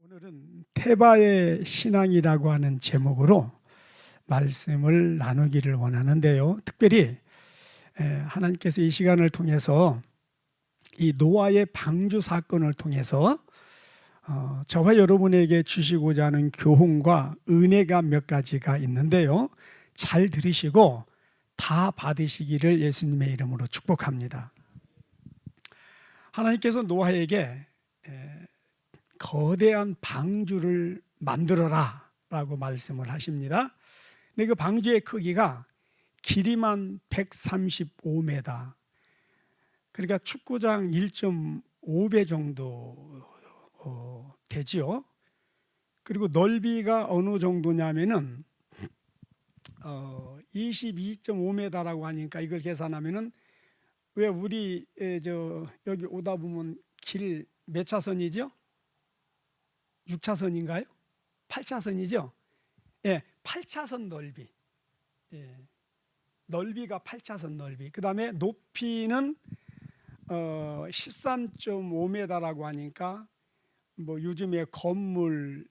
오늘은 태바의 신앙이라고 하는 제목으로 말씀을 나누기를 원하는데요. 특별히 하나님께서 이 시간을 통해서 이 노아의 방주 사건을 통해서 저와 여러분에게 주시고자 하는 교훈과 은혜가 몇 가지가 있는데요. 잘 들으시고 다 받으시기를 예수님의 이름으로 축복합니다. 하나님께서 노아에게 거대한 방주를 만들어라 라고 말씀을 하십니다. 근데 그 방주의 크기가 길이만 135m, 그러니까 축구장 1.5배 정도 되지요. 그리고 넓이가 어느 정도냐면은 22.5m라고 하니까 이걸 계산하면은, 왜 우리 여기 오다 보면 길 몇 차선이죠? 6차선인가요? 8차선이죠? 예, 8차선 넓이. 예, 넓이가 8차선 넓이. 그 다음에 높이는 13.5m라고 하니까 뭐 요즘에 건물,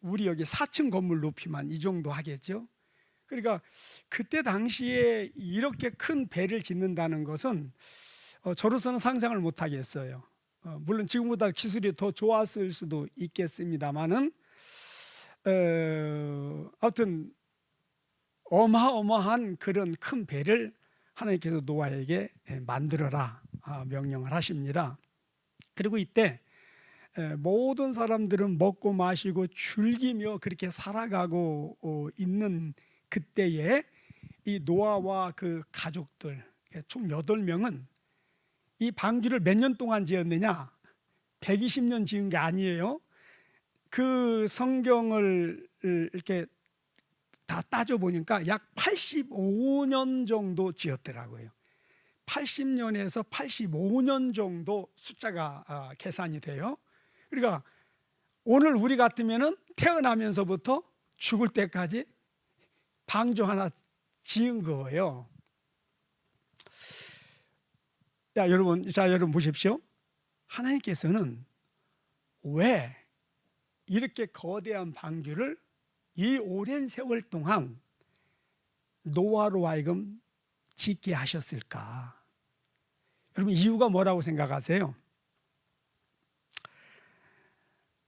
우리 여기 4층 건물 높이만 이 정도 하겠죠. 그러니까 그때 당시에 이렇게 큰 배를 짓는다는 것은 저로서는 상상을 못 하겠어요. 물론 지금보다 기술이 더 좋았을 수도 있겠습니다만은 아무튼 어마어마한 그런 큰 배를 하나님께서 노아에게 만들어라 명령을 하십니다. 그리고 이때 모든 사람들은 먹고 마시고 즐기며 그렇게 살아가고 있는 그때에 이 노아와 그 가족들 총 8명은 이 방주를 몇 년 동안 지었느냐? 120년 지은 게 아니에요. 그 성경을 이렇게 다 따져보니까 약 85년 정도 지었더라고요. 80년에서 85년 정도 숫자가 계산이 돼요. 그러니까 오늘 우리 같으면은 태어나면서부터 죽을 때까지 방주 하나 지은 거예요. 여러분 보십시오. 하나님께서는 왜 이렇게 거대한 방주를 이 오랜 세월 동안 노아로 하여금 짓게 하셨을까? 여러분, 이유가 뭐라고 생각하세요?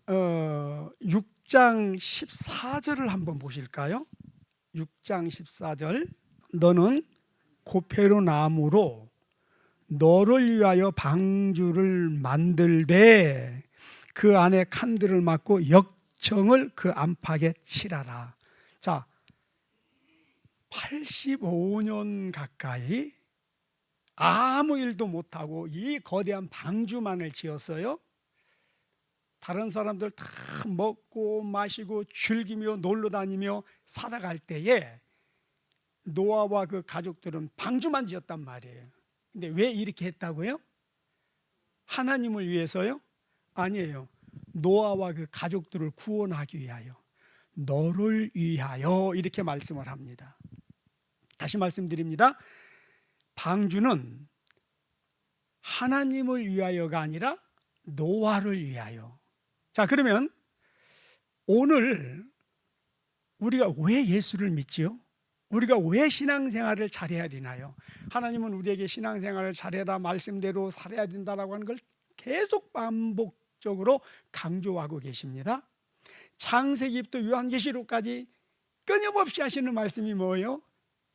6장 14절을 한번 보실까요? 6장 14절. 너는 고페로 나무로 너를 위하여 방주를 만들되 그 안에 칸들을 막고 역청을 그 안팎에 칠하라. 자, 85년 가까이 아무 일도 못하고 이 거대한 방주만을 지었어요. 다른 사람들 다 먹고 마시고 즐기며 놀러 다니며 살아갈 때에 노아와 그 가족들은 방주만 지었단 말이에요. 근데 왜 이렇게 했다고요? 하나님을 위해서요? 아니에요. 노아와 그 가족들을 구원하기 위하여, 너를 위하여 이렇게 말씀을 합니다. 다시 말씀드립니다. 방주는 하나님을 위하여가 아니라 노아를 위하여. 자, 그러면 오늘 우리가 왜 예수를 믿지요? 우리가 왜 신앙생활을 잘해야 되나요? 하나님은 우리에게 신앙생활을 잘해라, 말씀대로 살아야 된다라고 하는 걸 계속 반복적으로 강조하고 계십니다. 창세기부터 요한계시록까지 끊임없이 하시는 말씀이 뭐예요?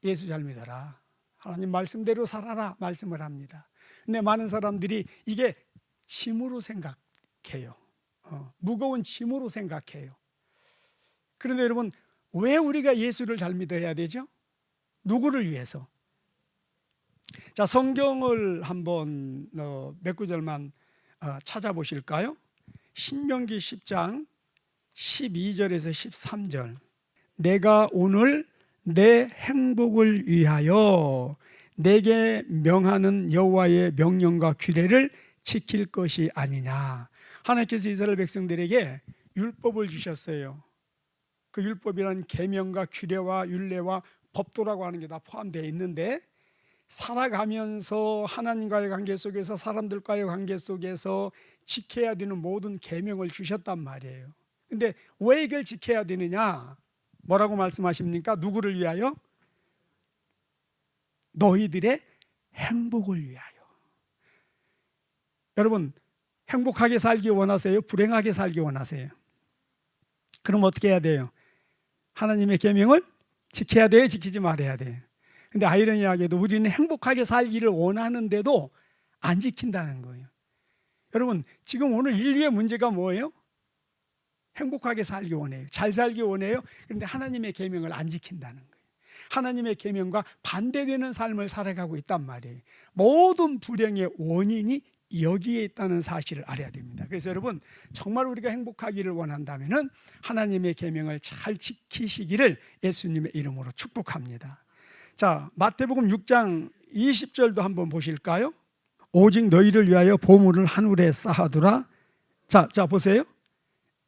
예수 잘 믿어라, 하나님 말씀대로 살아라 말씀을 합니다. 근데 많은 사람들이 이게 짐으로 생각해요. 무거운 짐으로 생각해요. 그런데 여러분, 왜 우리가 예수를 잘 믿어야 되죠? 누구를 위해서? 자, 성경을 한번 몇 구절만 찾아보실까요? 신명기 10장 12절에서 13절. 내가 오늘 내 행복을 위하여 내게 명하는 여호와의 명령과 규례를 지킬 것이 아니냐. 하나님께서 이스라엘 백성들에게 율법을 주셨어요. 그 율법이란 계명과 규례와 율례와 법도라고 하는 게 다 포함되어 있는데, 살아가면서 하나님과의 관계 속에서, 사람들과의 관계 속에서 지켜야 되는 모든 계명을 주셨단 말이에요. 근데 왜 이걸 지켜야 되느냐? 뭐라고 말씀하십니까? 누구를 위하여? 너희들의 행복을 위하여. 여러분, 행복하게 살기 원하세요? 불행하게 살기 원하세요? 그럼 어떻게 해야 돼요? 하나님의 계명을 지켜야 돼요? 지키지 말아야 돼요? 근데 아이러니하게도 우리는 행복하게 살기를 원하는데도 안 지킨다는 거예요. 여러분, 지금 오늘 인류의 문제가 뭐예요? 행복하게 살기 원해요. 잘 살기 원해요. 그런데 하나님의 계명을 안 지킨다는 거예요. 하나님의 계명과 반대되는 삶을 살아가고 있단 말이에요. 모든 불행의 원인이 여기에 있다는 사실을 알아야 됩니다. 그래서 여러분, 정말 우리가 행복하기를 원한다면 하나님의 계명을 잘 지키시기를 예수님의 이름으로 축복합니다. 자, 마태복음 6장 20절도 한번 보실까요? 오직 너희를 위하여 보물을 하늘에 쌓아두라. 자 보세요.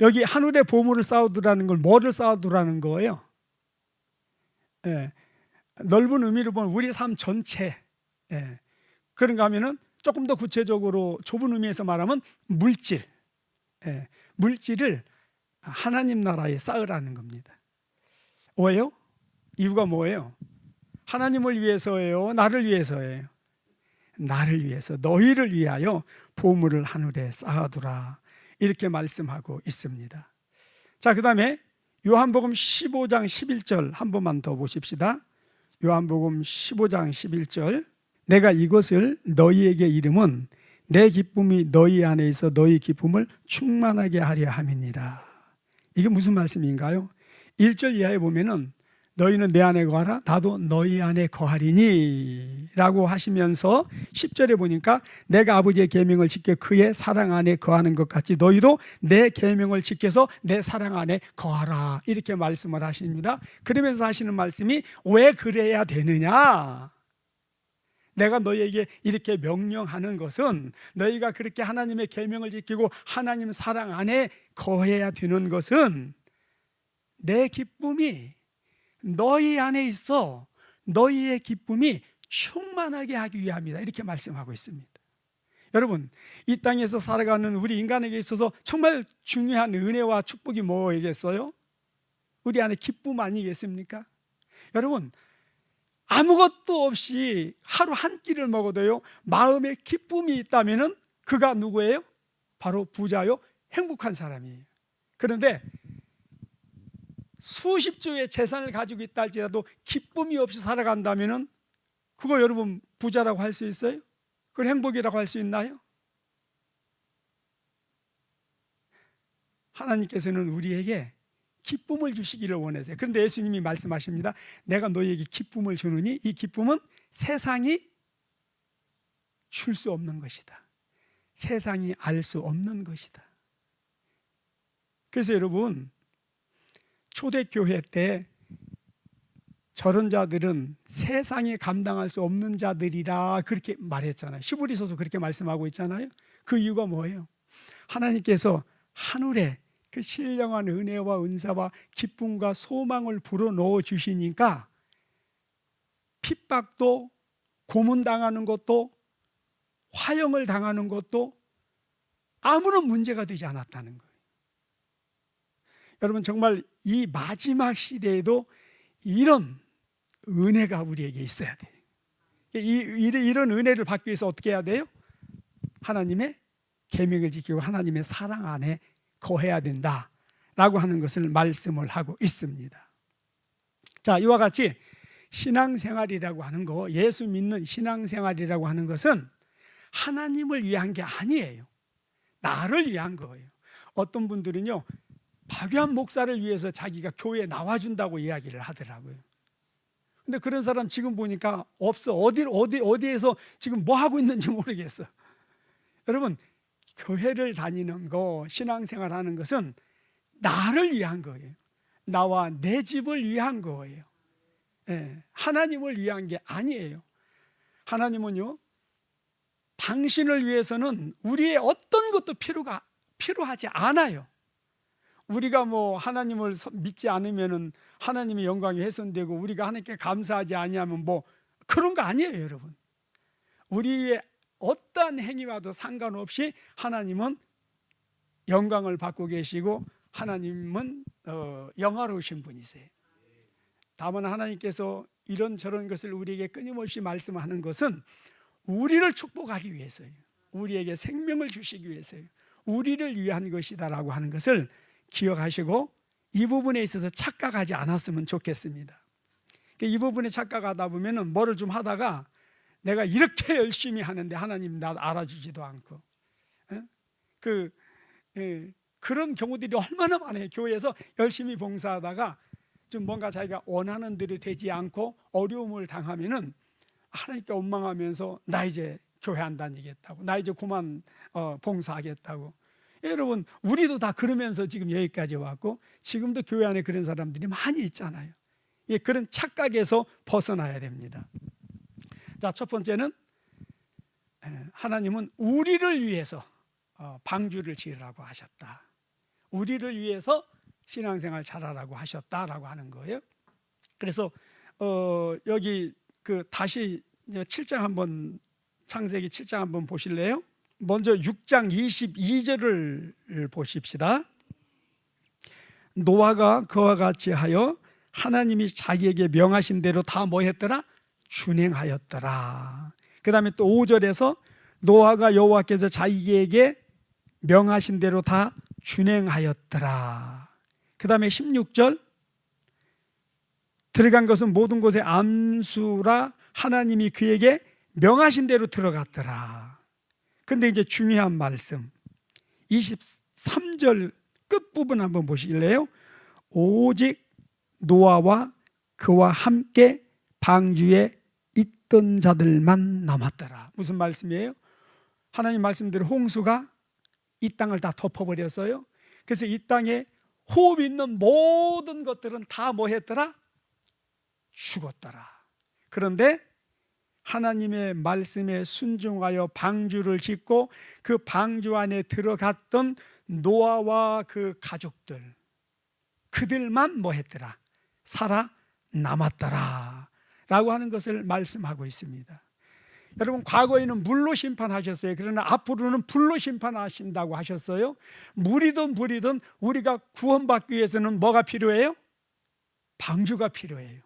여기 하늘에 보물을 쌓아두라는 걸 뭐를 쌓아두라는 거예요? 예, 넓은 의미로 보면 우리 삶 전체. 예, 그런가 하면은 조금 더 구체적으로 좁은 의미에서 말하면 물질. 예, 물질을 하나님 나라에 쌓으라는 겁니다. 왜요? 이유가 뭐예요? 하나님을 위해서예요? 나를 위해서예요? 나를 위해서, 너희를 위하여 보물을 하늘에 쌓아두라, 이렇게 말씀하고 있습니다. 자, 그 다음에 요한복음 15장 11절 한 번만 더 보십시다. 요한복음 15장 11절, 내가 이것을 너희에게 이름은 내 기쁨이 너희 안에 있어 너희 기쁨을 충만하게 하려 함이니라. 이게 무슨 말씀인가요? 1절 이하에 보면은 너희는 내 안에 거하라 나도 너희 안에 거하리니 라고 하시면서 10절에 보니까 내가 아버지의 계명을 지켜 그의 사랑 안에 거하는 것 같이 너희도 내 계명을 지켜서 내 사랑 안에 거하라, 이렇게 말씀을 하십니다. 그러면서 하시는 말씀이 왜 그래야 되느냐? 내가 너희에게 이렇게 명령하는 것은 너희가 그렇게 하나님의 계명을 지키고 하나님 사랑 안에 거해야 되는 것은 내 기쁨이 너희 안에 있어 너희의 기쁨이 충만하게 하기 위함이다, 이렇게 말씀하고 있습니다. 여러분, 이 땅에서 살아가는 우리 인간에게 있어서 정말 중요한 은혜와 축복이 뭐이겠어요? 우리 안에 기쁨 아니겠습니까? 여러분, 아무것도 없이 하루 한 끼를 먹어도요 마음에 기쁨이 있다면 그가 누구예요? 바로 부자요 행복한 사람이에요. 그런데 수십 조의 재산을 가지고 있다 할지라도 기쁨이 없이 살아간다면 그거 여러분 부자라고 할 수 있어요? 그걸 행복이라고 할 수 있나요? 하나님께서는 우리에게 기쁨을 주시기를 원하세요. 그런데 예수님이 말씀하십니다. 내가 너희에게 기쁨을 주느니 이 기쁨은 세상이 줄 수 없는 것이다. 세상이 알 수 없는 것이다. 그래서 여러분, 초대교회 때 저런 자들은 세상이 감당할 수 없는 자들이라 그렇게 말했잖아요. 히브리서도 그렇게 말씀하고 있잖아요. 그 이유가 뭐예요? 하나님께서 하늘에 그 신령한 은혜와 은사와 기쁨과 소망을 불어넣어 주시니까 핍박도, 고문당하는 것도, 화형을 당하는 것도 아무런 문제가 되지 않았다는 거예요. 여러분, 정말 이 마지막 시대에도 이런 은혜가 우리에게 있어야 돼요. 이런 은혜를 받기 위해서 어떻게 해야 돼요? 하나님의 계명을 지키고 하나님의 사랑 안에 거해야 된다라고 하는 것을 말씀을 하고 있습니다. 자, 이와 같이 신앙생활이라고 하는 거, 예수 믿는 신앙생활이라고 하는 것은 하나님을 위한 게 아니에요. 나를 위한 거예요. 어떤 분들은요 박유한 목사를 위해서 자기가 교회에 나와준다고 이야기를 하더라고요. 근데 그런 사람 지금 보니까 없어. 어디에서 지금 뭐 하고 있는지 모르겠어. 여러분, 교회를 다니는 거, 신앙생활 하는 것은 나를 위한 거예요. 나와 내 집을 위한 거예요. 하나님을 위한 게 아니에요. 하나님은요 당신을 위해서는 우리의 어떤 것도 필요하지 않아요. 우리가 뭐 하나님을 믿지 않으면은 하나님의 영광이 훼손되고 우리가 하나님께 감사하지 아니하면 뭐 그런 거 아니에요, 여러분. 우리의 어떠한 행위와도 상관없이 하나님은 영광을 받고 계시고 하나님은 영화로우신 분이세요. 다만 하나님께서 이런저런 것을 우리에게 끊임없이 말씀하는 것은 우리를 축복하기 위해서예요. 우리에게 생명을 주시기 위해서예요. 우리를 위한 것이다라고 하는 것을 기억하시고 이 부분에 있어서 착각하지 않았으면 좋겠습니다. 이 부분에 착각하다 보면 뭐를 좀 하다가 내가 이렇게 열심히 하는데 하나님 나 알아주지도 않고 그런 경우들이 얼마나 많아요. 교회에서 열심히 봉사하다가 좀 뭔가 자기가 원하는 대로 되지 않고 어려움을 당하면은 하나님께 원망하면서 나 이제 교회 안 다니겠다고, 나 이제 그만 봉사하겠다고. 여러분 우리도 다 그러면서 지금 여기까지 왔고 지금도 교회 안에 그런 사람들이 많이 있잖아요. 그런 착각에서 벗어나야 됩니다. 자, 첫 번째는 하나님은 우리를 위해서 방주를 지으라고 하셨다. 우리를 위해서 신앙생활 잘하라고 하셨다라고 하는 거예요. 그래서 여기 다시 7장 한번, 창세기 7장 한번 보실래요? 먼저 6장 22절을 보십시다. 노아가 그와 같이 하여 하나님이 자기에게 명하신 대로 다 뭐 했더라? 준행하였더라. 그 다음에 또 5절에서 노아가 여호와께서 자기에게 명하신 대로 다 준행하였더라. 그 다음에 16절 들어간 것은 모든 곳에 암수라 하나님이 그에게 명하신 대로 들어갔더라. 근데 이제 중요한 말씀 23절 끝부분 한번 보실래요? 오직 노아와 그와 함께 방주에 있던 자들만 남았더라. 무슨 말씀이에요? 하나님 말씀대로 홍수가 이 땅을 다 덮어버렸어요. 그래서 이 땅에 호흡 있는 모든 것들은 다 뭐 했더라? 죽었더라. 그런데 하나님의 말씀에 순종하여 방주를 짓고 그 방주 안에 들어갔던 노아와 그 가족들, 그들만 뭐 했더라? 살아남았더라 라고 하는 것을 말씀하고 있습니다. 여러분 과거에는 물로 심판하셨어요. 그러나 앞으로는 불로 심판하신다고 하셨어요. 물이든 불이든 우리가 구원받기 위해서는 뭐가 필요해요? 방주가 필요해요.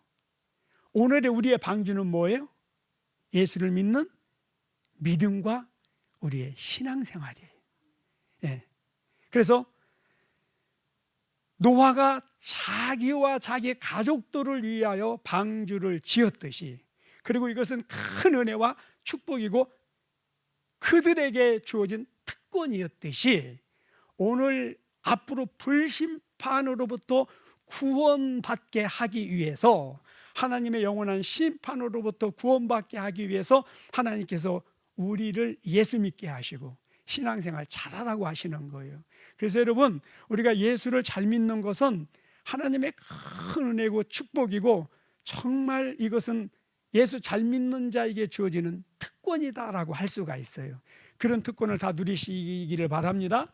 오늘의 우리의 방주는 뭐예요? 예수를 믿는 믿음과 우리의 신앙생활이에요. 그래서 노아가 자기와 자기 가족들을 위하여 방주를 지었듯이, 그리고 이것은 큰 은혜와 축복이고 그들에게 주어진 특권이었듯이 오늘 앞으로 불심판으로부터 구원받게 하기 위해서, 하나님의 영원한 심판으로부터 구원받게 하기 위해서 하나님께서 우리를 예수 믿게 하시고 신앙생활 잘하라고 하시는 거예요. 그래서 여러분 우리가 예수를 잘 믿는 것은 하나님의 큰 은혜고 축복이고 정말 이것은 예수 잘 믿는 자에게 주어지는 특권이다라고 할 수가 있어요. 그런 특권을 다 누리시기를 바랍니다.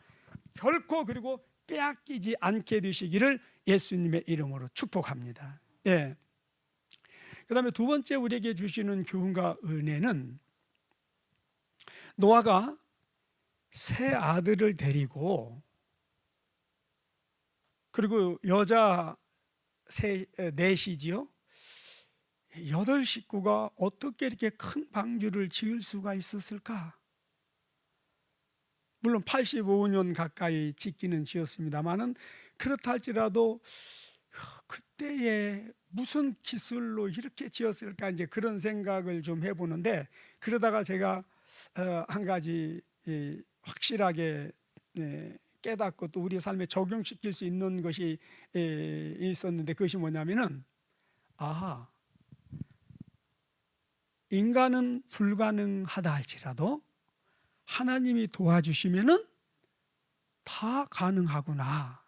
결코 그리고 빼앗기지 않게 되시기를 예수님의 이름으로 축복합니다. 그 다음에 두 번째 우리에게 주시는 교훈과 은혜는 노아가 세 아들을 데리고, 그리고 여자 넷이지요. 8 식구가 어떻게 이렇게 큰 방주를 지을 수가 있었을까? 물론 85년 가까이 짓기는 지었습니다만은 그렇다 할지라도 그때에 무슨 기술로 이렇게 지었을까, 이제 그런 생각을 좀 해보는데, 그러다가 제가 한 가지 확실하게 깨닫고 또 우리 삶에 적용시킬 수 있는 것이 있었는데, 그것이 뭐냐면은 인간은 불가능하다 할지라도 하나님이 도와주시면은 다 가능하구나.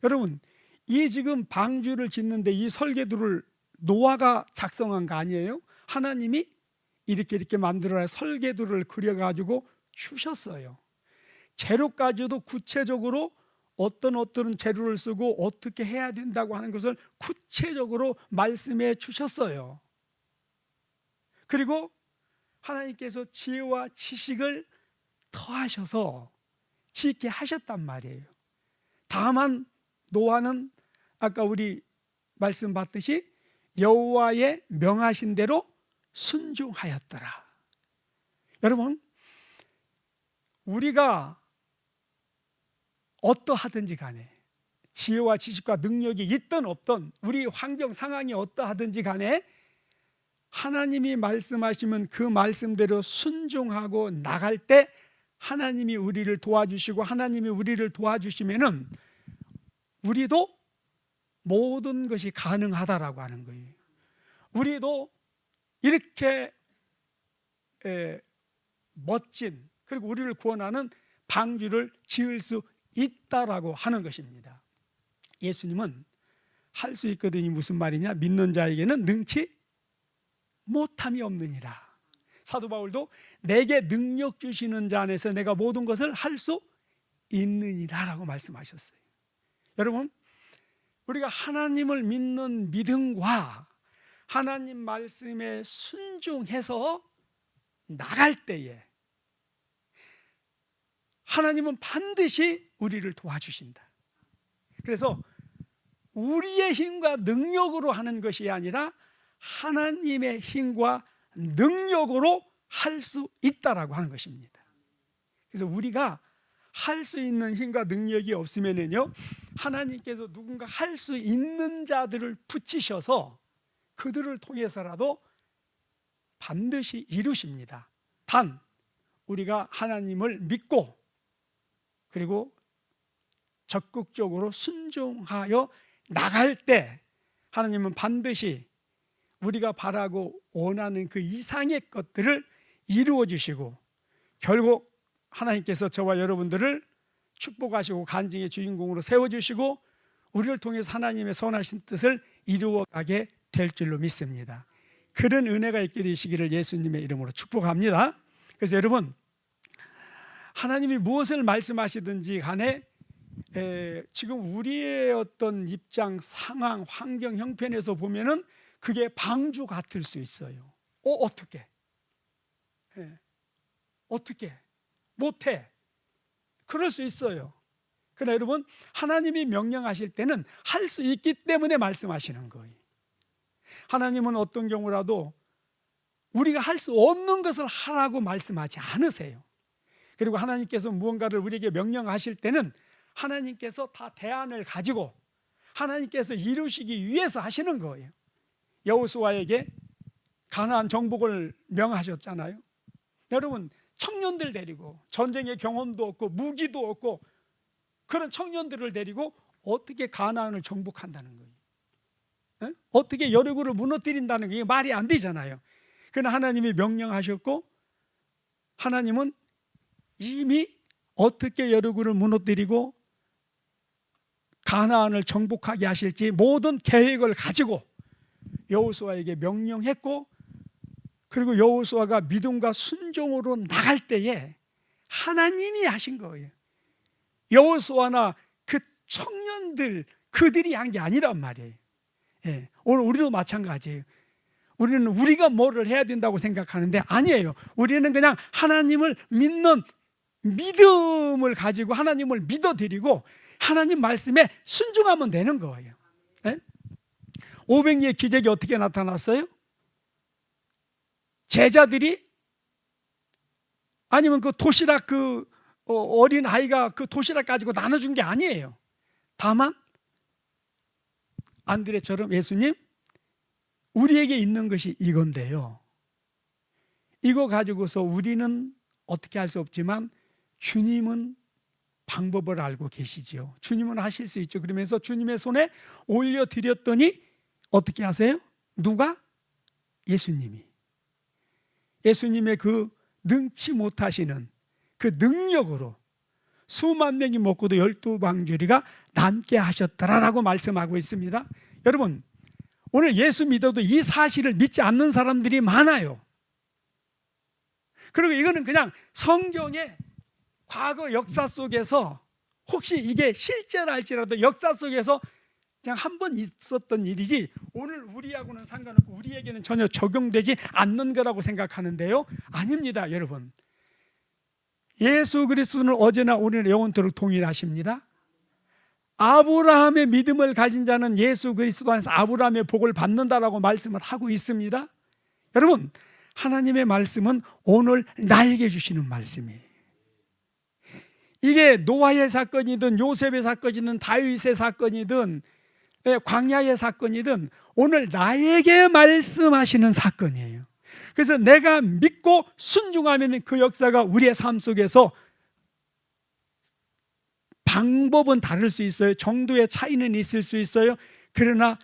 여러분 이 지금 방주를 짓는데 이 설계도를 노아가 작성한 거 아니에요? 하나님이 이렇게 만들어야 설계도를 그려가지고 주셨어요. 재료까지도 구체적으로 어떤 재료를 쓰고 어떻게 해야 된다고 하는 것을 구체적으로 말씀해 주셨어요. 그리고 하나님께서 지혜와 지식을 더하셔서 지게 하셨단 말이에요. 다만 노아는 아까 우리 말씀 봤듯이 여호와의 명하신 대로 순종하였더라. 여러분, 우리가 어떠하든지 간에 지혜와 지식과 능력이 있든 없든 우리 환경 상황이 어떠하든지 간에 하나님이 말씀하시면 그 말씀대로 순종하고 나갈 때 하나님이 우리를 도와주시고 하나님이 우리를 도와주시면은 우리도 모든 것이 가능하다라고 하는 거예요. 우리도 이렇게 멋진 그리고 우리를 구원하는 방주를 지을 수 있다라고 하는 것입니다. 예수님은 할 수 있거든요. 무슨 말이냐? 믿는 자에게는 능치 못함이 없느니라. 사도 바울도 내게 능력 주시는 자 안에서 내가 모든 것을 할 수 있느니라 라고 말씀하셨어요. 여러분, 우리가 하나님을 믿는 믿음과 하나님 말씀에 순종해서 나갈 때에 하나님은 반드시 우리를 도와주신다. 그래서 우리의 힘과 능력으로 하는 것이 아니라 하나님의 힘과 능력으로 할 수 있다라고 하는 것입니다. 그래서 우리가 할 수 있는 힘과 능력이 없으면요, 하나님께서 누군가 할 수 있는 자들을 붙이셔서 그들을 통해서라도 반드시 이루십니다. 단 우리가 하나님을 믿고 그리고 적극적으로 순종하여 나갈 때 하나님은 반드시 우리가 바라고 원하는 그 이상의 것들을 이루어 주시고 결국 하나님께서 저와 여러분들을 축복하시고 간증의 주인공으로 세워주시고 우리를 통해서 하나님의 선하신 뜻을 이루어가게 될 줄로 믿습니다. 그런 은혜가 있게 되시기를 예수님의 이름으로 축복합니다. 그래서 여러분, 하나님이 무엇을 말씀하시든지 간에 지금 우리의 어떤 입장, 상황, 환경, 형편에서 보면은 그게 방주 같을 수 있어요. 어떻게? 어떻게? 못해. 그럴 수 있어요. 그러나 여러분, 하나님이 명령하실 때는 할 수 있기 때문에 말씀하시는 거예요. 하나님은 어떤 경우라도 우리가 할 수 없는 것을 하라고 말씀하지 않으세요. 그리고 하나님께서 무언가를 우리에게 명령하실 때는 하나님께서 다 대안을 가지고 하나님께서 이루시기 위해서 하시는 거예요. 여호수아에게 가나안 정복을 명하셨잖아요. 여러분, 청년들 데리고 전쟁의 경험도 없고 무기도 없고 그런 청년들을 데리고 어떻게 가나안을 정복한다는 거예요? 어떻게 여리고를 무너뜨린다는 게 말이 안 되잖아요. 그러나 하나님이 명령하셨고 하나님은 이미 어떻게 여리고를 무너뜨리고 가나안을 정복하게 하실지 모든 계획을 가지고 여호수아에게 명령했고 그리고 여호수아가 믿음과 순종으로 나갈 때에 하나님이 하신 거예요. 여호수아나 그 청년들 그들이 한 게 아니란 말이에요. 오늘 우리도 마찬가지예요. 우리는 우리가 뭐를 해야 된다고 생각하는데 아니에요. 우리는 그냥 하나님을 믿는 믿음을 가지고 하나님을 믿어드리고 하나님 말씀에 순종하면 되는 거예요. 500리의 기적이 어떻게 나타났어요? 제자들이 아니면 그 도시락 그 어린 아이가 그 도시락 가지고 나눠준 게 아니에요. 다만 안드레처럼 예수님 우리에게 있는 것이 이건데요, 이거 가지고서 우리는 어떻게 할 수 없지만 주님은 방법을 알고 계시지요. 주님은 하실 수 있죠. 그러면서 주님의 손에 올려드렸더니 어떻게 하세요? 누가? 예수님이. 예수님의 그 능치 못하시는 그 능력으로 수만 명이 먹고도 12방주리가 남게 하셨더라라고 말씀하고 있습니다. 여러분, 오늘 예수 믿어도 이 사실을 믿지 않는 사람들이 많아요. 그리고 이거는 그냥 성경의 과거 역사 속에서 혹시 이게 실제랄지라도 역사 속에서 그냥 한 번 있었던 일이지 오늘 우리하고는 상관없고 우리에게는 전혀 적용되지 않는 거라고 생각하는데요, 아닙니다. 여러분, 예수 그리스도는 어제나 오늘나 영원토록 동일하십니다. 아브라함의 믿음을 가진 자는 예수 그리스도 안에서 아브라함의 복을 받는다라고 말씀을 하고 있습니다. 여러분, 하나님의 말씀은 오늘 나에게 주시는 말씀이에요. 이게 노아의 사건이든 요셉의 사건이든 다윗의 사건이든 광야의 사건이든 오늘 나에게 말씀하시는 사건이에요. 그래서 내가 믿고 순종하면 그 역사가 우리의 삶 속에서, 방법은 다를 수 있어요. 정도의 차이는 있을 수 있어요. 그러나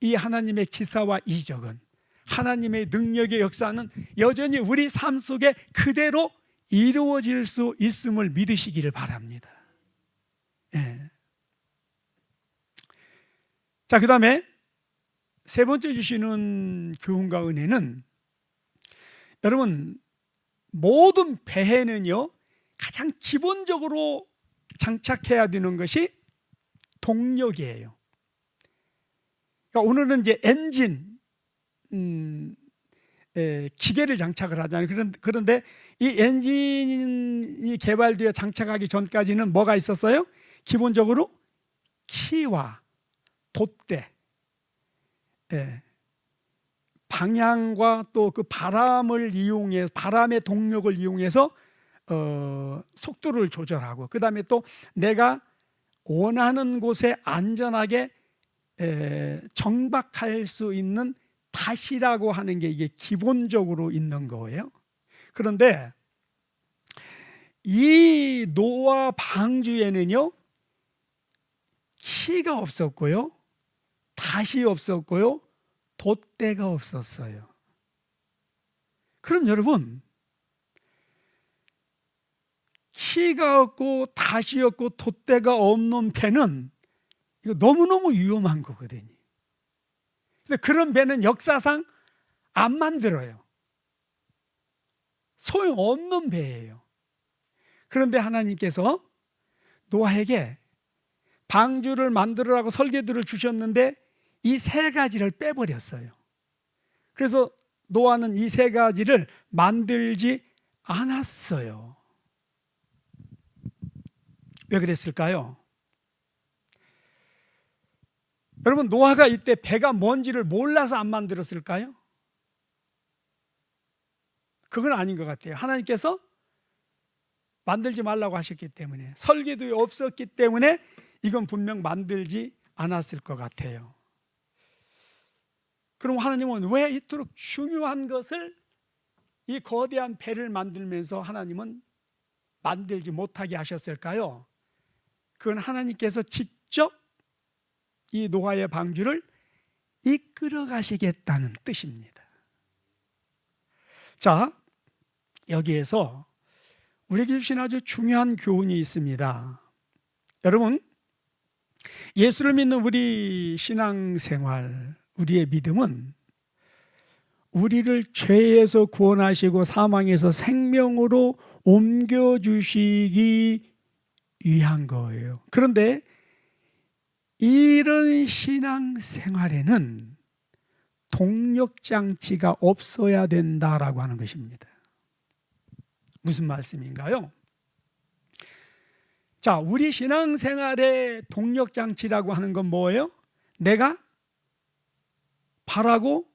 이 하나님의 기사와 이적은, 하나님의 능력의 역사는 여전히 우리 삶 속에 그대로 이루어질 수 있음을 믿으시기를 바랍니다. 예. 자, 그 다음에 세 번째 주시는 교훈과 은혜는, 여러분, 모든 배에는요 가장 기본적으로 장착해야 되는 것이 동력이에요. 그러니까 오늘은 이제 엔진, 기계를 장착을 하잖아요. 그런데 이 엔진이 개발되어 장착하기 전까지는 뭐가 있었어요? 기본적으로 키와 돛대, 방향과 또 그 바람을 이용해서, 바람의 동력을 이용해서 속도를 조절하고, 그 다음에 또 내가 원하는 곳에 안전하게 정박할 수 있는 닷이라고 하는 게 이게 기본적으로 있는 거예요. 그런데 이 노아 방주에는요 키가 없었고요, 닷이 없었고요, 돛대가 없었어요. 그럼 여러분, 키가 없고 닷이 없고 돛대가 없는 배는 이거 너무너무 위험한 거거든요. 근데 그런 배는 역사상 안 만들어요. 소용없는 배예요. 그런데 하나님께서 노아에게 방주를 만들으라고 설계도를 주셨는데 이 세 가지를 빼버렸어요. 그래서 노아는 이 세 가지를 만들지 않았어요. 왜 그랬을까요? 여러분, 노아가 이때 배가 뭔지를 몰라서 안 만들었을까요? 그건 아닌 것 같아요. 하나님께서 만들지 말라고 하셨기 때문에, 설계도에 없었기 때문에 이건 분명 만들지 않았을 것 같아요. 그럼 하나님은 왜 이토록 중요한 것을, 이 거대한 배를 만들면서 하나님은 만들지 못하게 하셨을까요? 그건 하나님께서 직접 이 노아의 방주를 이끌어 가시겠다는 뜻입니다. 자, 여기에서 우리에게 주신 아주 중요한 교훈이 있습니다. 여러분, 예수를 믿는 우리 신앙생활, 우리의 믿음은 우리를 죄에서 구원하시고 사망에서 생명으로 옮겨주시기 위한 거예요. 그런데 이런 신앙생활에는 동력장치가 없어야 된다라고 하는 것입니다. 무슨 말씀인가요? 자, 우리 신앙생활의 동력장치라고 하는 건 뭐예요? 내가 바라고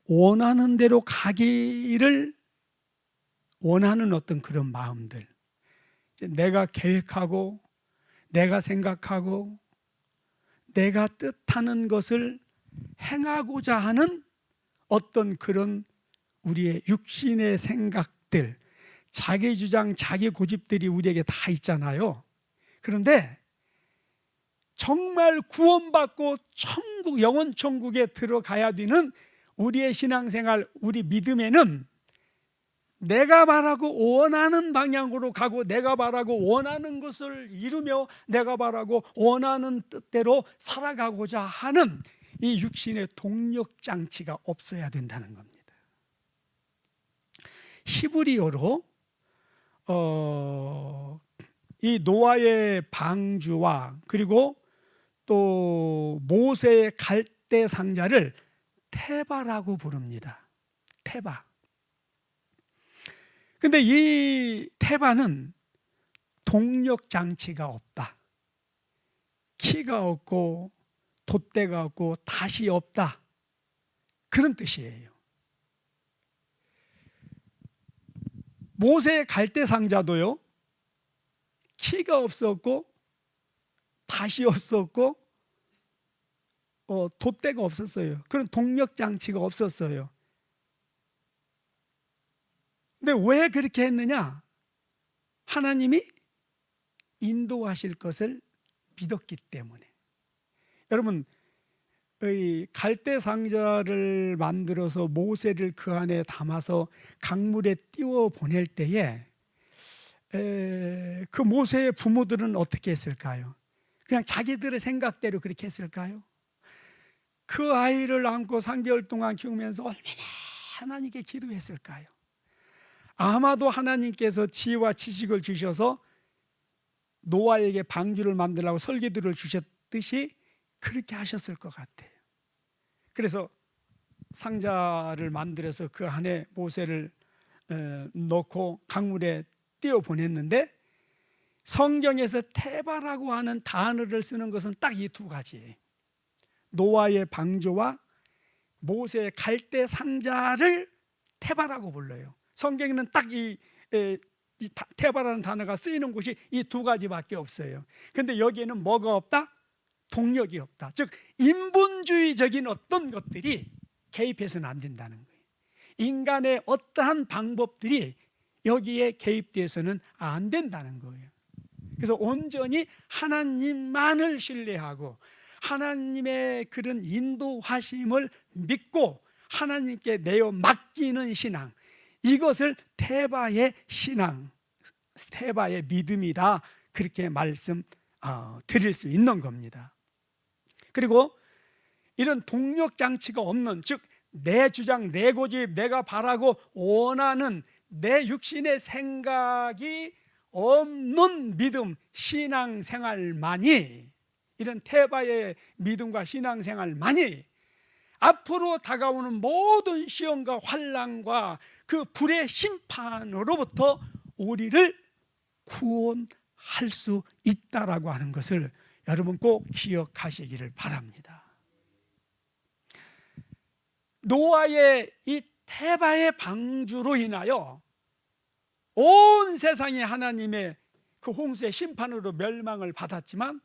원하는 대로 가기를 원하는 어떤 그런 마음들, 내가 계획하고 내가 생각하고 내가 뜻하는 것을 행하고자 하는 어떤 그런 우리의 육신의 생각들, 자기 주장, 자기 고집들이 우리에게 다 있잖아요. 그런데 정말 구원받고 천국, 영원 천국에 들어가야 되는 우리의 신앙생활, 우리 믿음에는 내가 바라고 원하는 방향으로 가고, 내가 바라고 원하는 것을 이루며, 내가 바라고 원하는 뜻대로 살아가고자 하는 이 육신의 동력장치가 없어야 된다는 겁니다. 히브리어로 이 노아의 방주와 그리고 또 모세의 갈대 상자를 테바라고 부릅니다. 테바. 근데 이 테바는 동력 장치가 없다, 키가 없고 돛대가 없고 닷이 없다, 그런 뜻이에요. 모세의 갈대 상자도요, 키가 없었고 닷이 없었고 돛대가 없었어요. 그런 동력 장치가 없었어요. 근데 왜 그렇게 했느냐? 하나님이 인도하실 것을 믿었기 때문에. 여러분, 이 갈대 상자를 만들어서 모세를 그 안에 담아서 강물에 띄워 보낼 때에 그 모세의 부모들은 어떻게 했을까요? 그냥 자기들의 생각대로 그렇게 했을까요? 그 아이를 안고 3개월 동안 키우면서 얼마나 하나님께 기도했을까요? 아마도 하나님께서 지혜와 지식을 주셔서 노아에게 방주를 만들라고 설계도를 주셨듯이 그렇게 하셨을 것 같아요. 그래서 상자를 만들어서 그 안에 모세를 넣고 강물에 띄워 보냈는데, 성경에서 테바라고 하는 단어를 쓰는 것은 딱 이 두 가지예요. 노아의 방주와 모세의 갈대 상자를 테바라고 불러요. 성경에는 딱 이 테바라는 단어가 쓰이는 곳이 이 두 가지밖에 없어요. 근데 여기에는 뭐가 없다? 동력이 없다. 즉 인본주의적인 어떤 것들이 개입해서는 안 된다는 거예요. 인간의 어떠한 방법들이 여기에 개입돼서는 안 된다는 거예요. 그래서 온전히 하나님만을 신뢰하고 하나님의 그런 인도하심을 믿고 하나님께 내어 맡기는 신앙, 이것을 테바의 신앙, 테바의 믿음이다, 그렇게 말씀 드릴 수 있는 겁니다. 그리고 이런 동력 장치가 없는, 즉 내 주장, 내 고집, 내가 바라고 원하는 내 육신의 생각이 없는 믿음, 신앙생활만이, 이런 테바의 믿음과 신앙생활만이 앞으로 다가오는 모든 시험과 환난과 그 불의 심판으로부터 우리를 구원할 수 있다라고 하는 것을 여러분 꼭 기억하시기를 바랍니다. 노아의 이 테바의 방주로 인하여 온 세상이 하나님의 그 홍수의 심판으로 멸망을 받았지만,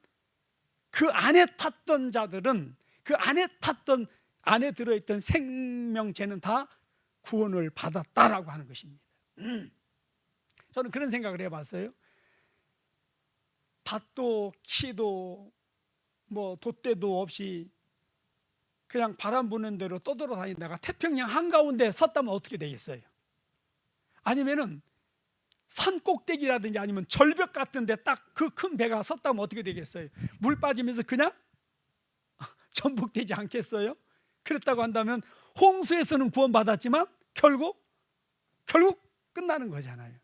그 안에 탔던 자들은, 그 안에 탔던, 안에 들어있던 생명체는 다 구원을 받았다라고 하는 것입니다. 저는 그런 생각을 해봤어요. 닷도 키도 뭐 돛대도 없이 그냥 바람 부는 대로 떠돌아다니다가 태평양 한가운데 섰다면 어떻게 되겠어요? 아니면은 산 꼭대기라든지 아니면 절벽 같은 데 딱 그 큰 배가 섰다면 어떻게 되겠어요? 물 빠지면서 그냥 전복되지 않겠어요? 그랬다고 한다면 홍수에서는 구원받았지만 결국 끝나는 거잖아요.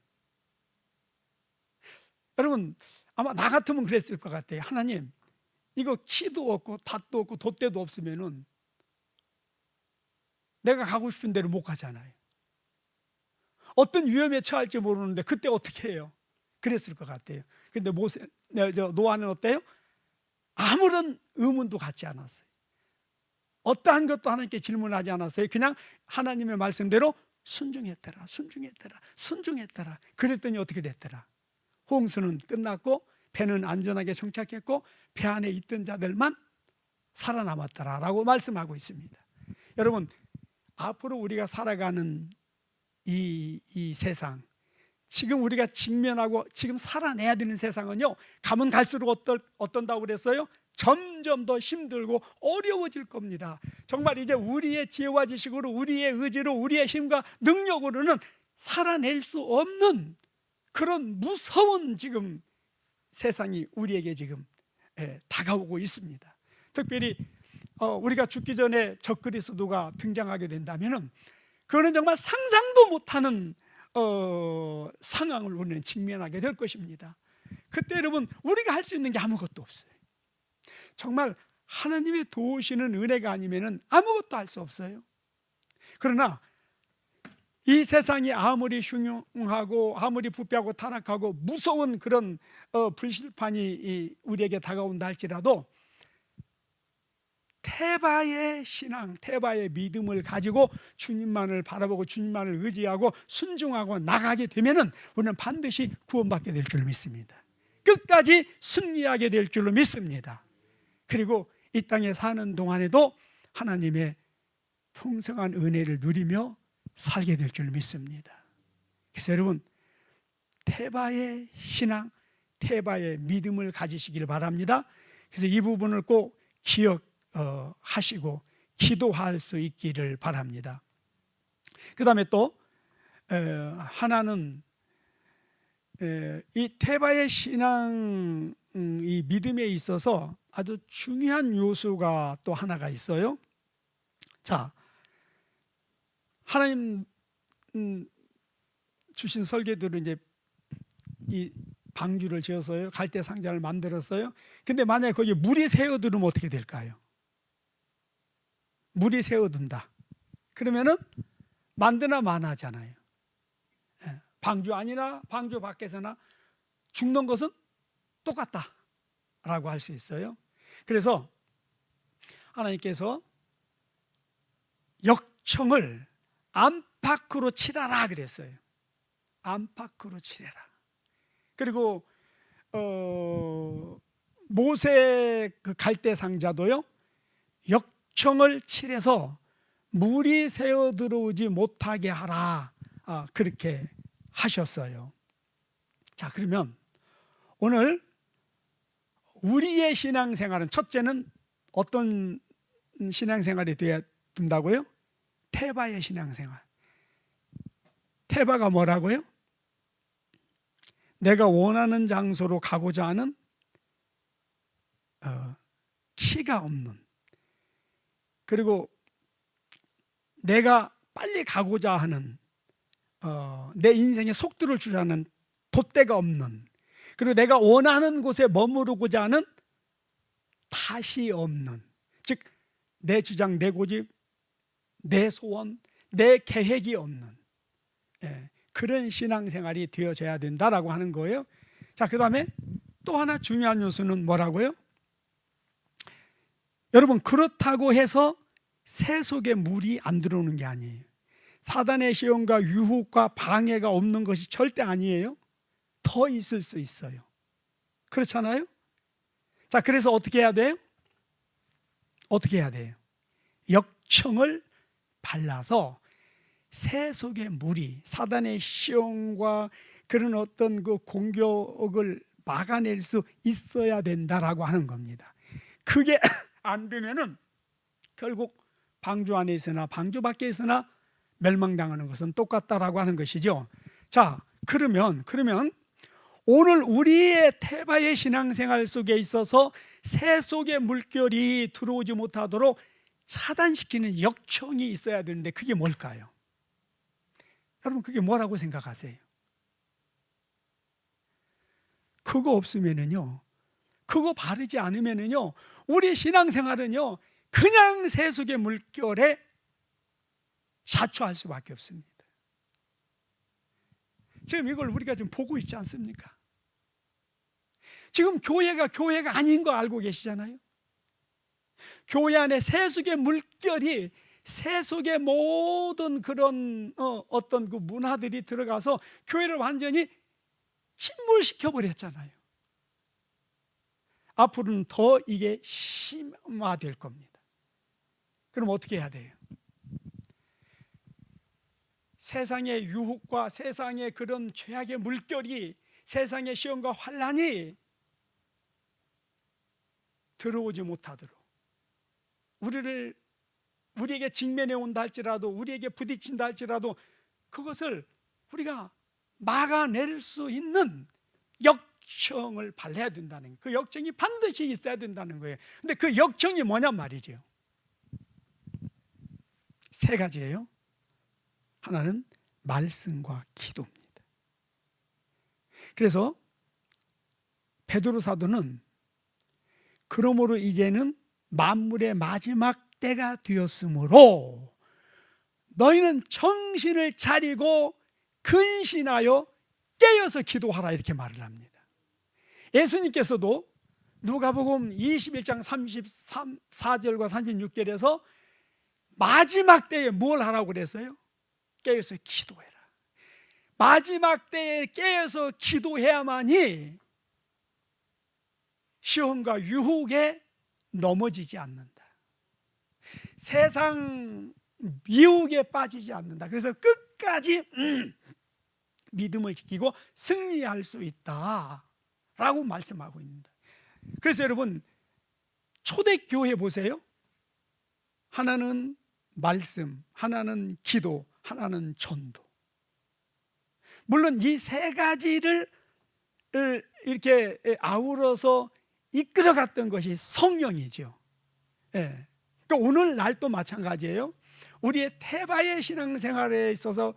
여러분, 아마 나 같으면 그랬을 것 같아요. 하나님, 이거 키도 없고 닷도 없고 돛대도 없으면은 내가 가고 싶은 데로 못 가잖아요. 어떤 위험에 처할지 모르는데 그때 어떻게 해요? 그랬을 것 같아요. 그런데 노아는 어때요? 아무런 의문도 갖지 않았어요. 어떠한 것도 하나님께 질문하지 않았어요. 그냥 하나님의 말씀대로 순종했더라. 그랬더니 어떻게 됐더라? 홍수는 끝났고 배는 안전하게 정착했고 배 안에 있던 자들만 살아남았더라라고 말씀하고 있습니다. 여러분, 앞으로 우리가 살아가는 이 세상, 지금 우리가 직면하고 지금 살아내야 되는 세상은요, 가면 갈수록 어떤다고 그랬어요? 점점 더 힘들고 어려워질 겁니다. 정말 이제 우리의 지혜와 지식으로, 우리의 의지로, 우리의 힘과 능력으로는 살아낼 수 없는 그런 무서운 지금 세상이 우리에게 지금 다가오고 있습니다. 특별히 우리가 죽기 전에 적그리스도가 등장하게 된다면은 그거는 정말 상상도 못하는 상황을 우리는 직면하게 될 것입니다. 그때 여러분, 우리가 할 수 있는 게 아무것도 없어요. 정말 하나님의 도우시는 은혜가 아니면은 아무것도 할 수 없어요. 그러나 이 세상이 아무리 흉흉하고 아무리 부패하고 타락하고 무서운 그런 불실판이 우리에게 다가온다 할지라도 태바의 신앙, 태바의 믿음을 가지고 주님만을 바라보고 주님만을 의지하고 순종하고 나가게 되면은 우리는 반드시 구원받게 될 줄 믿습니다. 끝까지 승리하게 될 줄로 믿습니다. 그리고 이 땅에 사는 동안에도 하나님의 풍성한 은혜를 누리며 살게 될 줄 믿습니다. 그래서 여러분, 태바의 신앙, 태바의 믿음을 가지시길 바랍니다. 그래서 이 부분을 꼭 기억하시고 기도할 수 있기를 바랍니다. 그 다음에 또 하나는 이 태바의 신앙, 이 믿음에 있어서 아주 중요한 요소가 또 하나가 있어요. 자, 하나님 주신 설계도로 이제 이 방주를 지어서요, 갈대 상자를 만들었어요. 근데 만약에 거기에 물이 새어들으면 어떻게 될까요? 물이 새어든다. 그러면은 만드나 마나잖아요. 방주 안이나 방주 밖에서나 죽는 것은 똑같다라고 할 수 있어요. 그래서 하나님께서 역청을 안팎으로 칠하라 그랬어요. 안팎으로 칠해라. 그리고 모세 그 갈대 상자도요, 역청을 칠해서 물이 새어 들어오지 못하게 하라, 그렇게 하셨어요. 자, 그러면 오늘 우리의 신앙생활은, 첫째는 어떤 신앙생활이 되어야 된다고요? 태바의 신앙생활. 태바가 뭐라고요? 내가 원하는 장소로 가고자 하는 키가 없는, 그리고 내가 빨리 가고자 하는, 내 인생에 속도를 주자는 돛대가 없는, 그리고 내가 원하는 곳에 머무르고자 하는 탓이 없는, 즉 내 주장, 내 고집, 내 소원, 내 계획이 없는 그런 신앙생활이 되어져야 된다라고 하는 거예요. 자, 그 다음에 또 하나 중요한 요소는 뭐라고요? 여러분, 그렇다고 해서 새 속에 물이 안 들어오는 게 아니에요. 사단의 시험과 유혹과 방해가 없는 것이 절대 아니에요. 더 있을 수 있어요. 그렇잖아요? 자, 그래서 어떻게 해야 돼요? 어떻게 해야 돼요? 역청을 발라서 새 속의 물이, 사단의 시험과 그런 어떤 그 공격을 막아낼 수 있어야 된다라고 하는 겁니다. 그게 안 되면은 결국 방주 안에 있으나 방주 밖에 있으나 멸망당하는 것은 똑같다라고 하는 것이죠. 자, 그러면 오늘 우리의 태바의 신앙생활 속에 있어서 새 속의 물결이 들어오지 못하도록 차단시키는 역청이 있어야 되는데 그게 뭘까요? 여러분, 그게 뭐라고 생각하세요? 그거 없으면은요, 그거 바르지 않으면은요, 우리 신앙생활은요 그냥 새 속의 물결에 사초할 수밖에 없습니다. 지금 이걸 우리가 좀 보고 있지 않습니까? 지금 교회가 아닌 거 알고 계시잖아요. 교회 안에 새 속의 물결이, 새 속의 모든 그런 어떤 그 문화들이 들어가서 교회를 완전히 침몰시켜 버렸잖아요. 앞으로는 더 이게 심화될 겁니다. 그럼 어떻게 해야 돼요? 세상의 유혹과 세상의 그런 죄악의 물결이, 세상의 시험과 환난이 들어오지 못하도록, 우리에게 직면해 온다 할지라도, 우리에게 부딪힌다 할지라도 그것을 우리가 막아낼 수 있는 역청을 발라야 된다는 거예요. 그 역청이 반드시 있어야 된다는 거예요. 근데 그 역청이 뭐냐 말이죠. 세 가지예요. 하나는 말씀과 기도입니다. 그래서 베드로 사도는 그러므로 이제는 만물의 마지막 때가 되었으므로 너희는 정신을 차리고 근신하여 깨어서 기도하라, 이렇게 말을 합니다. 예수님께서도 누가복음 21장 34절과 36절에서 마지막 때에 뭘 하라고 그랬어요? 깨어서 기도해라. 마지막 때에 깨어서 기도해야만이 시험과 유혹에 넘어지지 않는다. 세상 미혹에 빠지지 않는다. 그래서 끝까지 믿음을 지키고 승리할 수 있다라고 말씀하고 있습니다. 그래서 여러분, 초대교회 보세요. 하나는 말씀, 하나는 기도, 하나는 전도. 물론 이 세 가지를 이렇게 아우러서 이끌어갔던 것이 성령이죠. 예. 그러니까 오늘날도 마찬가지예요. 우리의 태바의 신앙생활에 있어서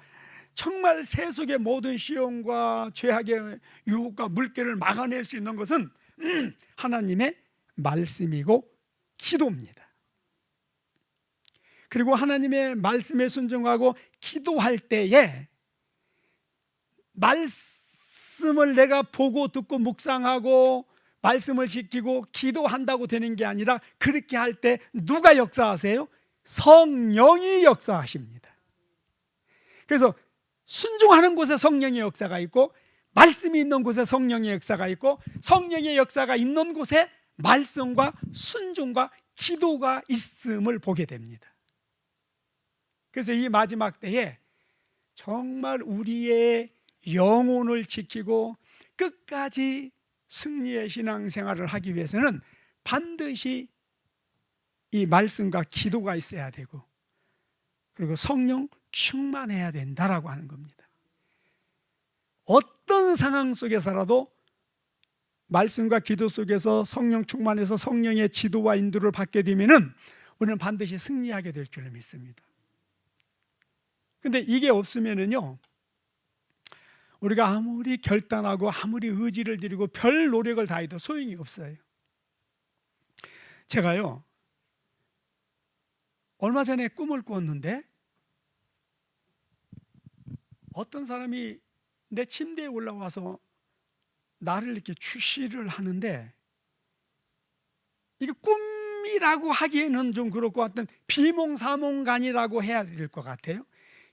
정말 세속의 모든 시험과 죄악의 유혹과 물결을 막아낼 수 있는 것은 하나님의 말씀이고 기도입니다. 그리고 하나님의 말씀에 순종하고 기도할 때에 말씀을 내가 보고 듣고 묵상하고 말씀을 지키고 기도한다고 되는 게 아니라, 그렇게 할 때 누가 역사하세요? 성령이 역사하십니다. 그래서 순종하는 곳에 성령의 역사가 있고, 말씀이 있는 곳에 성령의 역사가 있고, 성령의 역사가 있는 곳에 말씀과 순종과 기도가 있음을 보게 됩니다. 그래서 이 마지막 때에 정말 우리의 영혼을 지키고 끝까지 승리의 신앙생활을 하기 위해서는 반드시 이 말씀과 기도가 있어야 되고, 그리고 성령 충만해야 된다라고 하는 겁니다. 어떤 상황 속에서라도 말씀과 기도 속에서 성령 충만해서 성령의 지도와 인도를 받게 되면은 우리는 반드시 승리하게 될 줄로 믿습니다. 근데 이게 없으면은요, 우리가 아무리 결단하고 아무리 의지를 들이고 별 노력을 다해도 소용이 없어요. 제가요, 얼마 전에 꿈을 꾸었는데 어떤 사람이 내 침대에 올라와서 나를 이렇게 주시를 하는데, 이게 꿈이라고 하기에는 좀 그렇고 어떤 비몽사몽간이라고 해야 될 것 같아요.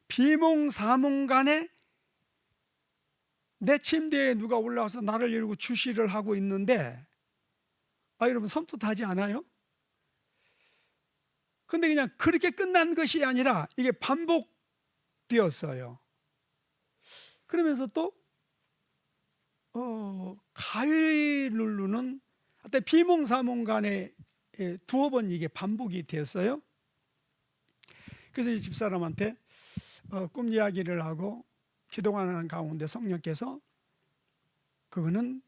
비몽사몽간에 내 침대에 누가 올라와서 나를 이러고 주시를 하고 있는데, 여러분 섬뜩하지 않아요? 근데 그냥 그렇게 끝난 것이 아니라 이게 반복되었어요. 그러면서 또 가위 누르는 어떤 비몽사몽간에 두어 번 이게 반복이 되었어요. 그래서 이 집사람한테 꿈 이야기를 하고 기도하는 가운데 성령께서 그거는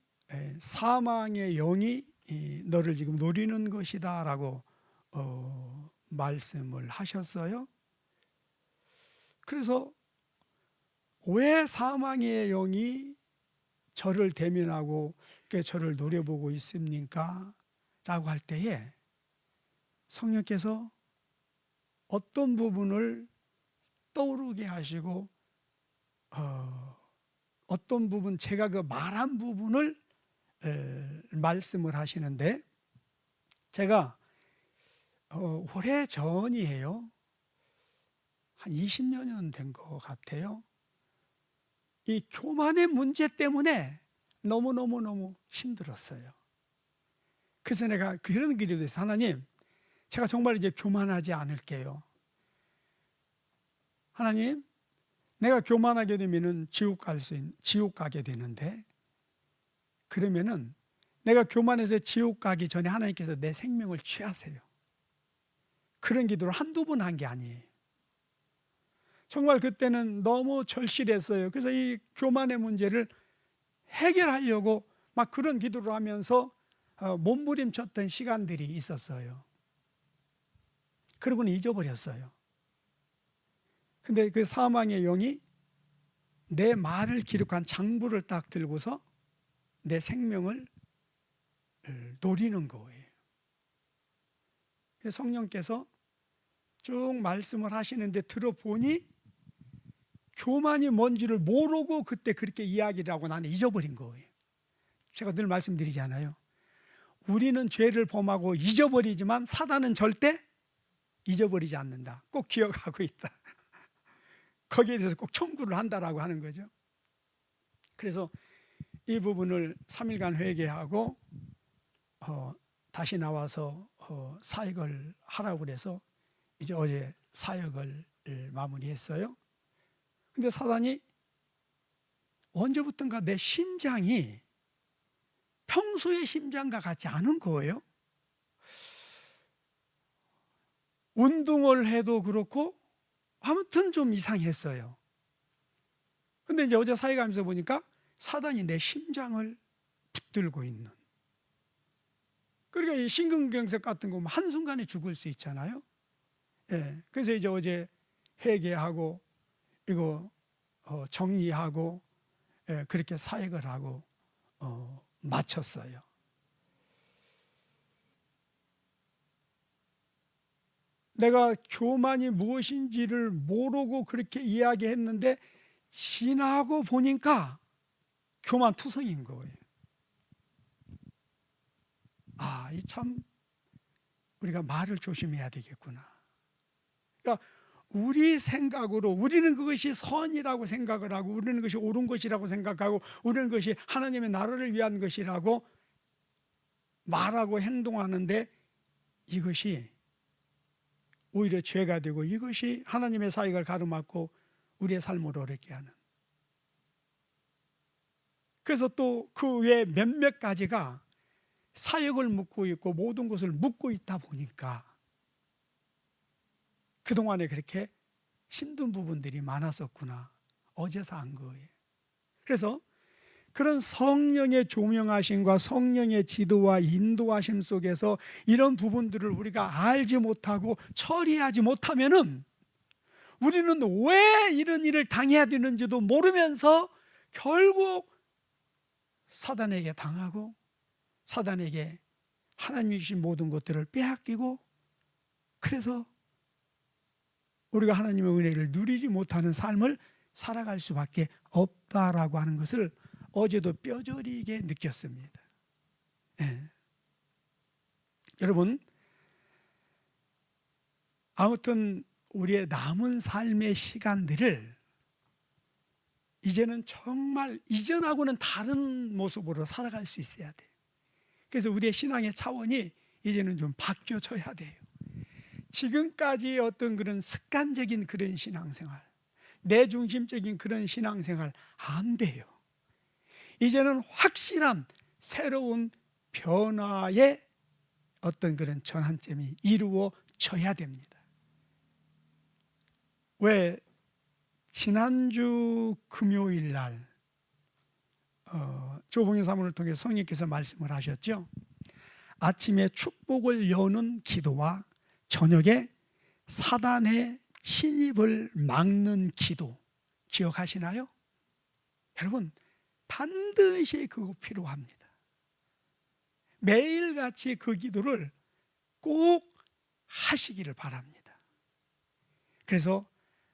사망의 영이 너를 지금 노리는 것이다 라고 말씀을 하셨어요. 그래서 왜 사망의 영이 저를 대면하고 저를 노려보고 있습니까? 라고 할 때에 성령께서 어떤 부분을 떠오르게 하시고 어떤 부분, 제가 그 말한 부분을 말씀을 하시는데, 제가 오래 전이에요. 한 20년 된 것 같아요. 이 교만의 문제 때문에 너무 힘들었어요. 그래서 내가 그런 기도했어요. 하나님, 제가 정말 이제 교만하지 않을게요. 하나님, 내가 교만하게 되면은 지옥 가게 되는데, 그러면은 내가 교만해서 지옥 가기 전에 하나님께서 내 생명을 취하세요. 그런 기도를 한두 번 한 게 아니에요. 정말 그때는 너무 절실했어요. 그래서 이 교만의 문제를 해결하려고 막 그런 기도를 하면서 몸부림쳤던 시간들이 있었어요. 그러고는 잊어버렸어요. 근데 그 사망의 영이 내 말을 기록한 장부를 딱 들고서 내 생명을 노리는 거예요. 성령께서 쭉 말씀을 하시는데 들어보니 교만이 뭔지를 모르고 그때 그렇게 이야기를 하고 나는 잊어버린 거예요. 제가 늘 말씀드리잖아요. 우리는 죄를 범하고 잊어버리지만 사단은 절대 잊어버리지 않는다. 꼭 기억하고 있다. 거기에 대해서 꼭 청구를 한다라고 하는 거죠. 그래서 이 부분을 3일간 회개하고 다시 나와서 사역을 하라고 그래서 이제 어제 사역을 마무리했어요. 근데 사단이 언제부턴가 내 심장이 평소의 심장과 같지 않은 거예요. 운동을 해도 그렇고 아무튼 좀 이상했어요. 근데 이제 어제 사역하면서 보니까 사단이 내 심장을 붙들고 있는, 그러니까 이 심근경색 같은 거 한순간에 죽을 수 있잖아요. 예, 그래서 이제 어제 회개하고 이거 정리하고 그렇게 사역을 하고 마쳤어요. 내가 교만이 무엇인지를 모르고 그렇게 이야기했는데 지나고 보니까 교만투성인 거예요. 아, 이 참 우리가 말을 조심해야 되겠구나. 그러니까 우리 생각으로 우리는 그것이 선이라고 생각을 하고 우리는 그것이 옳은 것이라고 생각하고 우리는 그것이 하나님의 나라를 위한 것이라고 말하고 행동하는데 이것이 오히려 죄가 되고 이것이 하나님의 사역을 가로막고 우리의 삶을 어렵게 하는. 그래서 또 그 외 몇몇 가지가 사역을 묻고 있고 모든 것을 묻고 있다 보니까 그동안에 그렇게 힘든 부분들이 많았었구나. 어제서 안 거예요. 그래서 그런 성령의 조명하심과 성령의 지도와 인도하심 속에서 이런 부분들을 우리가 알지 못하고 처리하지 못하면은 우리는 왜 이런 일을 당해야 되는지도 모르면서 결국 사단에게 당하고 사단에게 하나님이 주신 모든 것들을 빼앗기고 그래서 우리가 하나님의 은혜를 누리지 못하는 삶을 살아갈 수밖에 없다라고 하는 것을 어제도 뼈저리게 느꼈습니다. 네. 여러분, 아무튼 우리의 남은 삶의 시간들을 이제는 정말 이전하고는 다른 모습으로 살아갈 수 있어야 돼요. 그래서 우리의 신앙의 차원이 이제는 좀 바뀌어져야 돼요. 지금까지의 어떤 그런 습관적인 그런 신앙생활, 내중심적인 그런 신앙생활 안 돼요. 이제는 확실한 새로운 변화의 어떤 그런 전환점이 이루어져야 됩니다. 왜 지난주 금요일 날 조봉현 사모를 통해 성령께서 말씀을 하셨죠. 아침에 축복을 여는 기도와 저녁에 사단의 침입을 막는 기도 기억하시나요? 여러분 반드시 그거 필요합니다. 매일같이 그 기도를 꼭 하시기를 바랍니다. 그래서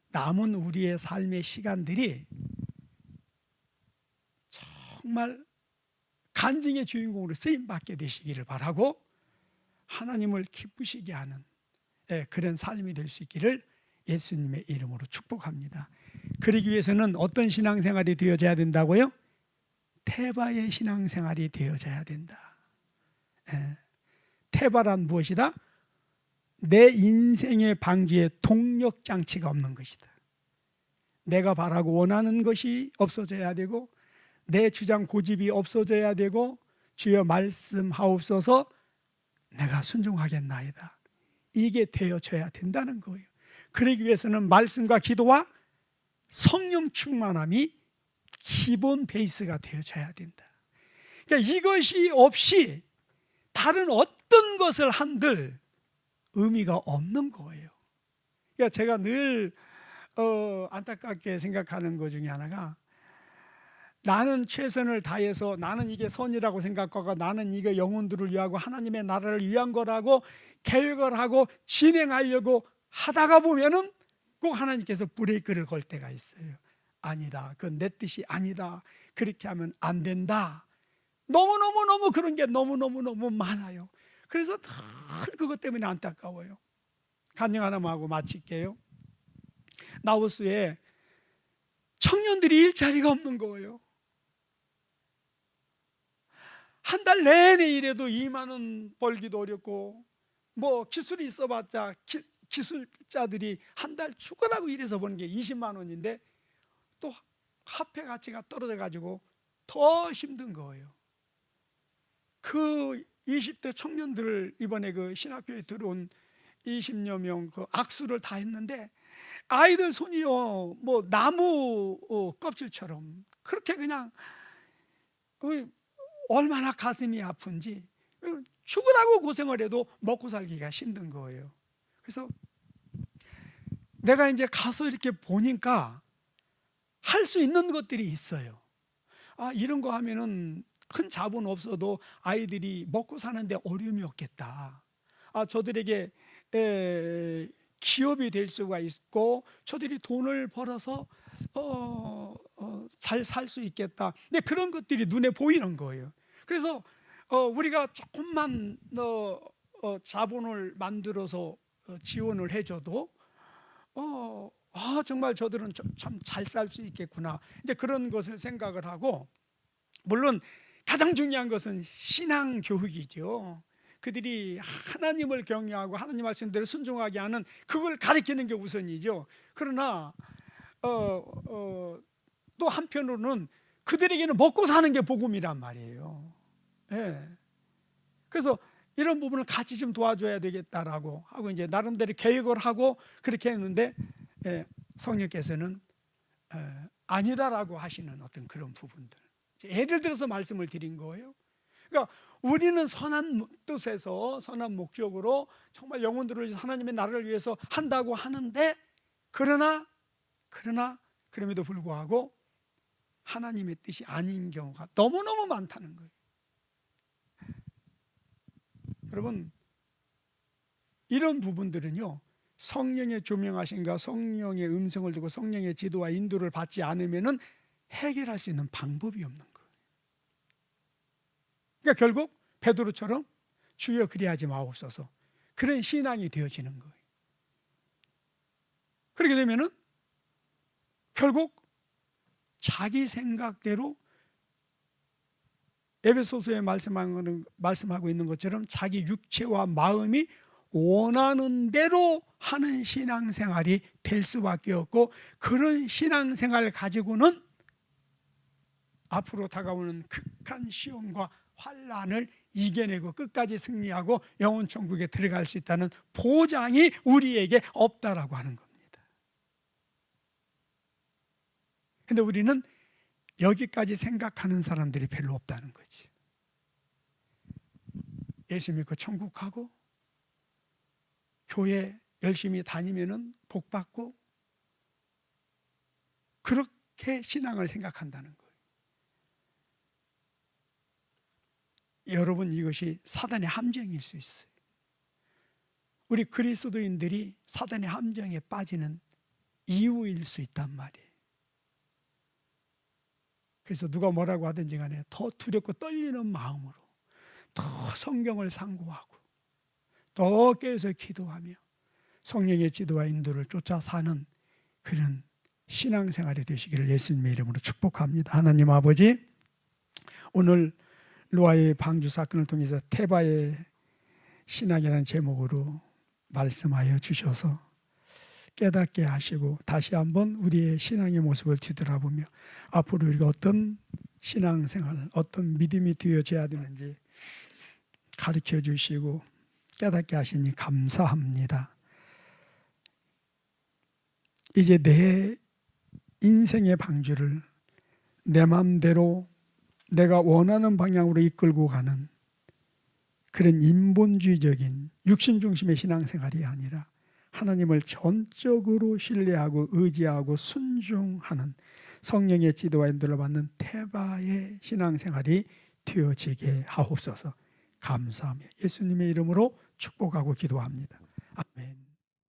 남은 우리의 삶의 시간들이 정말 간증의 주인공으로 쓰임받게 되시기를 바라고 하나님을 기쁘시게 하는 그런 삶이 될 수 있기를 예수님의 이름으로 축복합니다. 그러기 위해서는 어떤 신앙생활이 되어져야 된다고요? 태바의 신앙생활이 되어져야 된다. 태바란 무엇이다? 내 인생의 방주에 동력장치가 없는 것이다. 내가 바라고 원하는 것이 없어져야 되고 내 주장 고집이 없어져야 되고 주여 말씀하옵소서 내가 순종하겠나이다. 이게 되어져야 된다는 거예요. 그러기 위해서는 말씀과 기도와 성령 충만함이 기본 베이스가 되어져야 된다. 그러니까 이것이 없이 다른 어떤 것을 한들 의미가 없는 거예요. 그러니까 제가 늘 안타깝게 생각하는 것 중에 하나가 나는 최선을 다해서 나는 이게 선이라고 생각하고 나는 이게 영혼들을 위하고 하나님의 나라를 위한 거라고 계획을 하고 진행하려고 하다가 보면은 꼭 하나님께서 브레이크를 걸 때가 있어요. 아니다, 그건 내 뜻이 아니다, 그렇게 하면 안 된다. 너무너무 그런 게 너무 많아요. 그래서 늘 그것 때문에 안타까워요. 간증 하나만 하고 마칠게요. 나우스에 청년들이 일자리가 없는 거예요. 한 달 내내 일해도 2만 원 벌기도 어렵고, 뭐 기술이 있어봤자 기술자들이 한 달 죽으라고 일해서 버는 게 20만 원인데 또 화폐 가치가 떨어져 가지고 더 힘든 거예요. 그 20대 청년들을 이번에 그 신학교에 들어온 20여 명 그 악수를 다 했는데, 아이들 손이요 뭐 나무 껍질처럼 그렇게 그냥 얼마나 가슴이 아픈지, 죽으라고 고생을 해도 먹고 살기가 힘든 거예요. 그래서 내가 이제 가서 이렇게 보니까 할 수 있는 것들이 있어요. 아, 이런 거 하면은 큰 자본 없어도 아이들이 먹고 사는데 어려움이 없겠다. 아, 저들에게 기업이 될 수가 있고 저들이 돈을 벌어서 잘 살 수 있겠다. 근데 그런 것들이 눈에 보이는 거예요. 그래서 우리가 조금만 자본을 만들어서 지원을 해줘도 정말 저들은 참 잘 살 수 있겠구나, 이제 그런 것을 생각을 하고, 물론 가장 중요한 것은 신앙 교육이죠. 그들이 하나님을 경외하고 하나님 말씀대로 순종하게 하는, 그걸 가르치는 게 우선이죠. 그러나 또 한편으로는 그들에게는 먹고 사는 게 복음이란 말이에요. 예. 그래서 이런 부분을 같이 좀 도와줘야 되겠다라고 하고 이제 나름대로 계획을 하고 그렇게 했는데, 성령께서는 아니다라고 하시는 어떤 그런 부분들, 예를 들어서 말씀을 드린 거예요. 그러니까 우리는 선한 뜻에서 선한 목적으로 정말 영혼들을 위해서 하나님의 나라를 위해서 한다고 하는데, 그러나 그럼에도 불구하고 하나님의 뜻이 아닌 경우가 너무너무 많다는 거예요. 여러분, 이런 부분들은요, 성령의 조명하심과 성령의 음성을 듣고 성령의 지도와 인도를 받지 않으면은 해결할 수 있는 방법이 없는 거예요. 그러니까 결국 베드로처럼 주여 그리하지 마옵소서, 그런 신앙이 되어지는 거예요. 그렇게 되면은 결국 자기 생각대로, 에베소서에 말씀하고 있는 것처럼 자기 육체와 마음이 원하는 대로 하는 신앙생활이 될 수밖에 없고, 그런 신앙생활을 가지고는 앞으로 다가오는 극한 시험과 환난을 이겨내고 끝까지 승리하고 영원 천국에 들어갈 수 있다는 보장이 우리에게 없다라고 하는 겁니다. 그런데 우리는 여기까지 생각하는 사람들이 별로 없다는 거지. 예수 믿고 천국 가고 교회 열심히 다니면은 복 받고, 그렇게 신앙을 생각한다는 거예요. 여러분, 이것이 사단의 함정일 수 있어요. 우리 그리스도인들이 사단의 함정에 빠지는 이유일 수 있단 말이에요. 그래서 누가 뭐라고 하든지 간에 더 두렵고 떨리는 마음으로 더 성경을 상고하고 더 깨어서 기도하며 성령의 지도와 인도를 쫓아 사는 그런 신앙생활이 되시기를 예수님의 이름으로 축복합니다. 하나님 아버지, 오늘 노아의 방주 사건을 통해서 테바의 신학이라는 제목으로 말씀하여 주셔서 깨닫게 하시고, 다시 한번 우리의 신앙의 모습을 뒤돌아보며 앞으로 우리가 어떤 신앙생활, 어떤 믿음이 되어져야 되는지 가르쳐 주시고 깨닫게 하시니 감사합니다. 이제 내 인생의 방주를 내 마음대로 내가 원하는 방향으로 이끌고 가는 그런 인본주의적인 육신 중심의 신앙생활이 아니라 하나님을 전적으로 신뢰하고 의지하고 순종하는 성령의 지도와 인도를 받는 테바의 신앙생활이 되어지게 하옵소서. 감사하며 예수님의 이름으로 축복하고 기도합니다. 아멘.